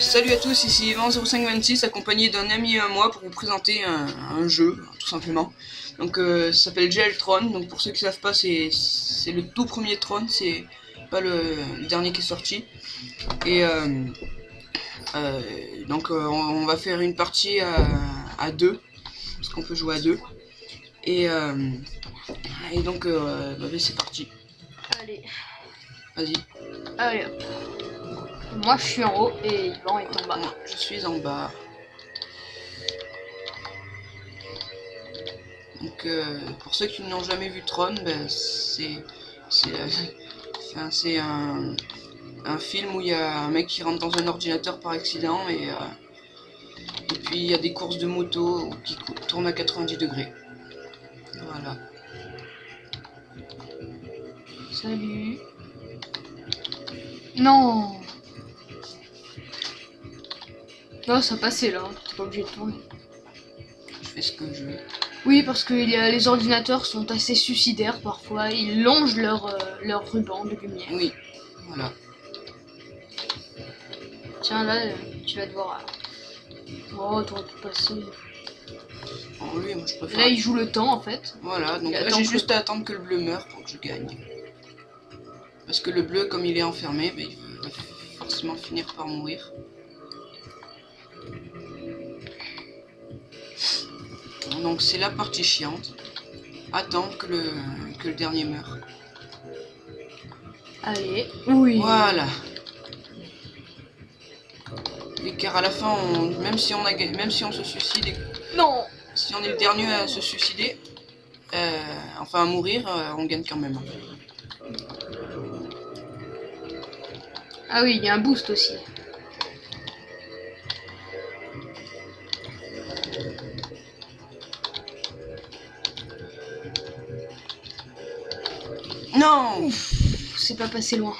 Salut à tous, ici Yvan0526 accompagné d'un ami à moi pour vous présenter un jeu, tout simplement. Donc ça s'appelle GL-Tron, donc pour ceux qui ne savent pas, c'est le tout premier Tron, c'est pas le dernier qui est sorti. Et on va faire une partie à deux, parce qu'on peut jouer à deux. Et donc c'est parti. Allez. Vas-y. Allez hop. Moi je suis en haut et Yvan est en bas. Moi, je suis en bas. Donc pour ceux qui n'ont jamais vu Tron, ben, c'est un film où il y a un mec qui rentre dans un ordinateur par accident et puis il y a des courses de moto qui tournent à 90 degrés. Voilà. Salut. Non. Non, ça passait là, t'es pas obligé de tourner. Je fais ce que je veux. Oui, parce que les ordinateurs sont assez suicidaires parfois, ils longent leur ruban de lumière. Oui, voilà. Tiens là, tu vas devoir... Oh, t'aurais pu passer. Oh, oui, moi je préfère. Là il joue le temps en fait. Voilà, donc là j'ai juste à attendre que le bleu meure pour que je gagne. Parce que le bleu, comme il est enfermé, ben, il va forcément finir par mourir. Donc c'est la partie chiante. Attends que le dernier meure. Allez, oui. Voilà. Et car à la fin, même si on se suicide, Non. si on est le dernier à se suicider, enfin à mourir, on gagne quand même. Ah oui, il y a un boost aussi. Non. C'est pas passé loin.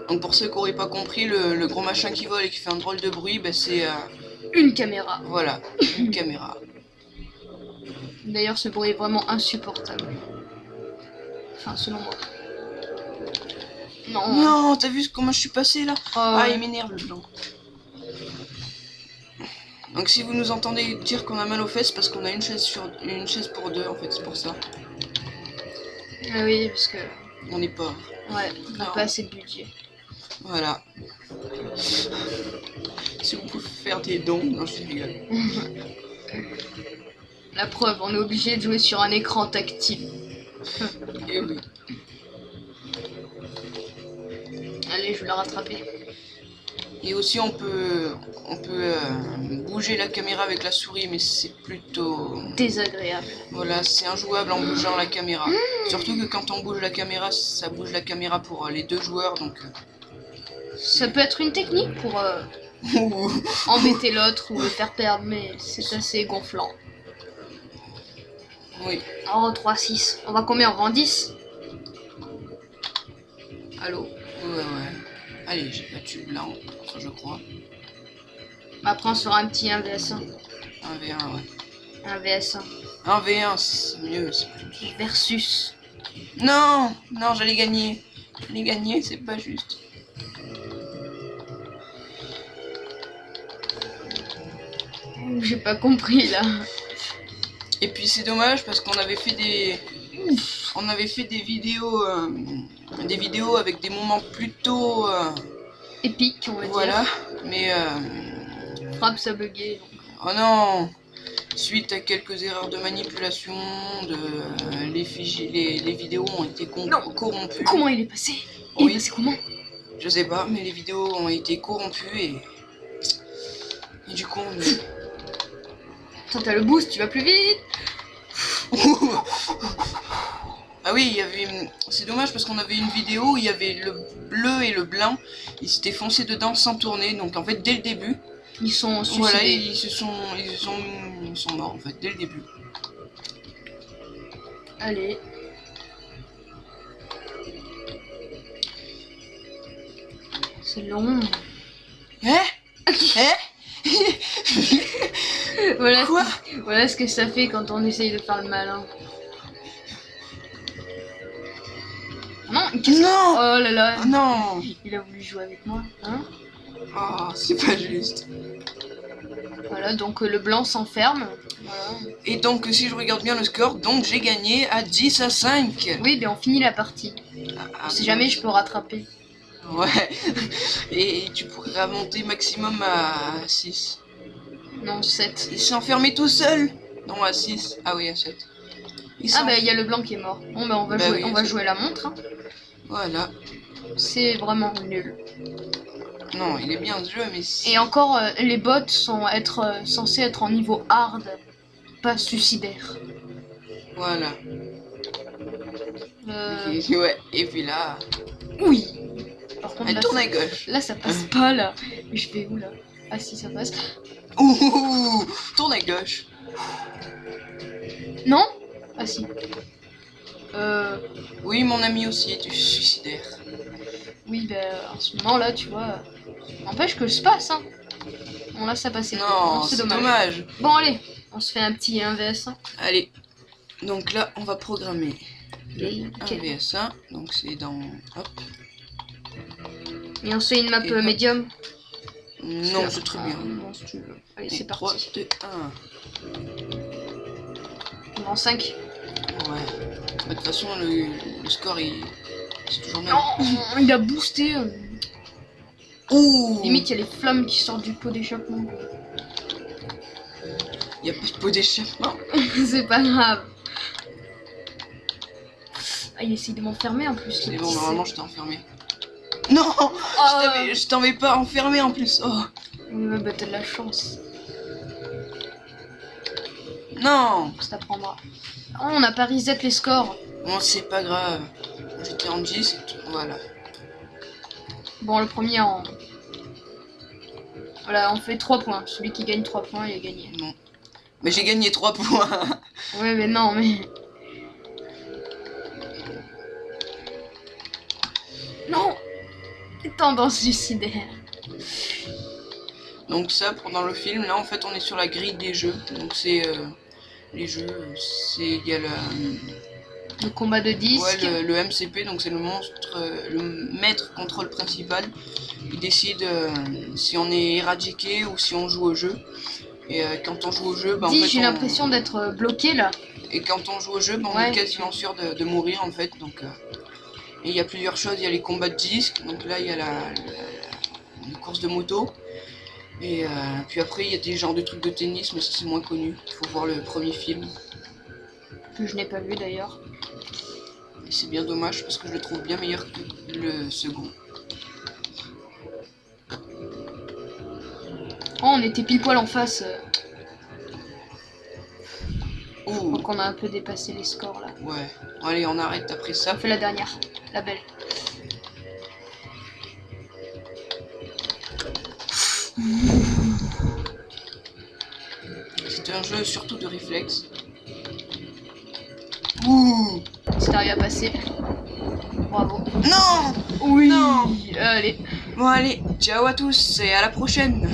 Donc pour ceux qui n'auraient pas compris, le gros machin qui vole et qui fait un drôle de bruit, ben c'est... une caméra. Voilà, une caméra. D'ailleurs, ce bruit est vraiment insupportable. Enfin, selon moi. Non. Non, t'as vu comment je suis passé là? Ah, Ouais. il m'énerve le blanc. Donc si vous nous entendez dire qu'on a mal aux fesses, parce qu'on a une chaise pour deux, en fait, c'est pour ça. Ah oui, parce que... On n'est pas... Ouais, on n'a pas assez de budget. Voilà. Si vous pouvez faire des dons, non je rigole. La preuve, on est obligé de jouer sur un écran tactile. Et oui. Allez, je vais la rattraper. Et aussi on peut bouger la caméra avec la souris, mais c'est plutôt... Désagréable. Voilà, c'est injouable en bougeant la caméra. Surtout que quand on bouge la caméra, ça bouge la caméra pour les deux joueurs, donc... Ça peut être une technique pour embêter l'autre ou le faire perdre, mais c'est assez gonflant. Oui. Oh, 3-6. On va combien? On va en 10? Allô? Ouais. Allez, j'ai battu le blanc, enfin, je crois. Après, on sera un petit 1vs1. 1v1, ouais. 1vs1. 1v1, c'est mieux, c'est plus... Versus. Non, j'allais gagner. J'allais gagner, c'est pas juste. J'ai pas compris là. Et puis c'est dommage parce qu'on avait fait des... des vidéos avec des moments plutôt... Épique, on va dire. Voilà, mais... Frappe, ça buguait. Donc. Oh non! Suite à quelques erreurs de manipulation, les vidéos ont été corrompues. Comment il est passé? Il est passé comment? Je sais pas, mais les vidéos ont été corrompues et du coup on... Attends, t'as le boost, tu vas plus vite. Ah oui, il y avait... C'est dommage parce qu'on avait une vidéo où il y avait le bleu et le blanc, ils s'étaient foncés dedans sans tourner, donc en fait dès le début... Ils sont suicidés. Voilà, ils sont morts en fait, dès le début. Allez. C'est long. Voilà. Quoi? Voilà ce que ça fait quand on essaye de faire le malin. Non, Non. Oh là là, Oh non. il a voulu jouer avec moi. Hein, Oh, c'est pas juste. voilà, donc le blanc s'enferme. Voilà. Et donc, si je regarde bien le score, donc j'ai gagné à 10-5. Oui, ben on finit la partie. Si jamais je peux rattraper. Ouais. Et tu pourrais remonter maximum à 6. Non, 7. Il s'est enfermé tout seul. Non, à 6. Ah oui, à 7. Ah bah il y a le blanc qui est mort. Bon bah on va jouer, oui, on va jouer la montre. Hein. Voilà. C'est vraiment nul. Non, il est bien ce jeu, mais... Et encore, les bots sont censés être en niveau hard, pas suicidaire. Voilà. Euh... Ouais, et puis là... Oui. Par contre, Elle là, tourne à gauche. là ça passe pas là. Mais je vais où là? Ah si ça passe. Ouh, tourne à gauche. Non? Ah si. Oui, mon ami aussi est suicidaire. Oui, bah en ce moment là, tu vois, n'empêche que je passe. Hein. Bon là ça passait. Non, c'est dommage. Bon allez, on se fait un petit 1vs1. Allez, donc là on va programmer Et, un VS1, donc c'est dans... Hop. Et on se fait une map Et hop. médium. Non, c'est très bien. Non, si tu veux. Allez, c'est 3, parti. 2, En 5. 1. Ouais. De toute façon, le score, c'est toujours même. Non, il a boosté. Ouh. Limite, il y a les flammes qui sortent du pot d'échappement. Il n'y a pas de pot d'échappement. C'est pas grave. Ah, il essaye de m'enfermer en plus. C'est bon, normalement, je t'ai enfermé. Non, je t'avais pas enfermé en plus. Oh. Ouais, bah t'as de la chance. Non. Ça t'apprendra. Oh, on n'a pas reset les scores. Bon, c'est pas grave. J'étais en 10 et tout. Voilà. Bon, le premier en... Voilà, on fait 3 points. Celui qui gagne 3 points, il a gagné. Non. Mais j'ai gagné 3 points. Ouais, mais non, mais... Non. Tendance suicidaire. Donc ça, pendant le film, là, en fait, on est sur la grille des jeux. Donc c'est... les jeux, c'est... Il y a Le combat de disque. ouais, le MCP, donc c'est le monstre, le maître contrôle principal. Il décide si on est éradiqué ou si on joue au jeu. Et quand on joue au jeu, bah, en fait, j'ai l'impression d'être bloqué là. Et quand on joue au jeu, bah, on Ouais. est quasiment sûr de mourir en fait. Donc, et il y a plusieurs choses, il y a les combats de disques, donc là il y a les courses de moto. Et puis après il y a des genres de trucs de tennis, mais ça c'est moins connu. Il faut voir le premier film. Que je n'ai pas vu d'ailleurs. Et c'est bien dommage parce que je le trouve bien meilleur que le second. Oh, on était pile poil en face. Ouh, Donc on a un peu dépassé les scores là. ouais. Bon, allez, on arrête après ça. On fait la dernière, la belle. C'est un jeu surtout de réflexe. Ouh. C'est arrivé à passer. Bravo. Non. Oui. Non. Allez. Bon allez, ciao à tous et à la prochaine.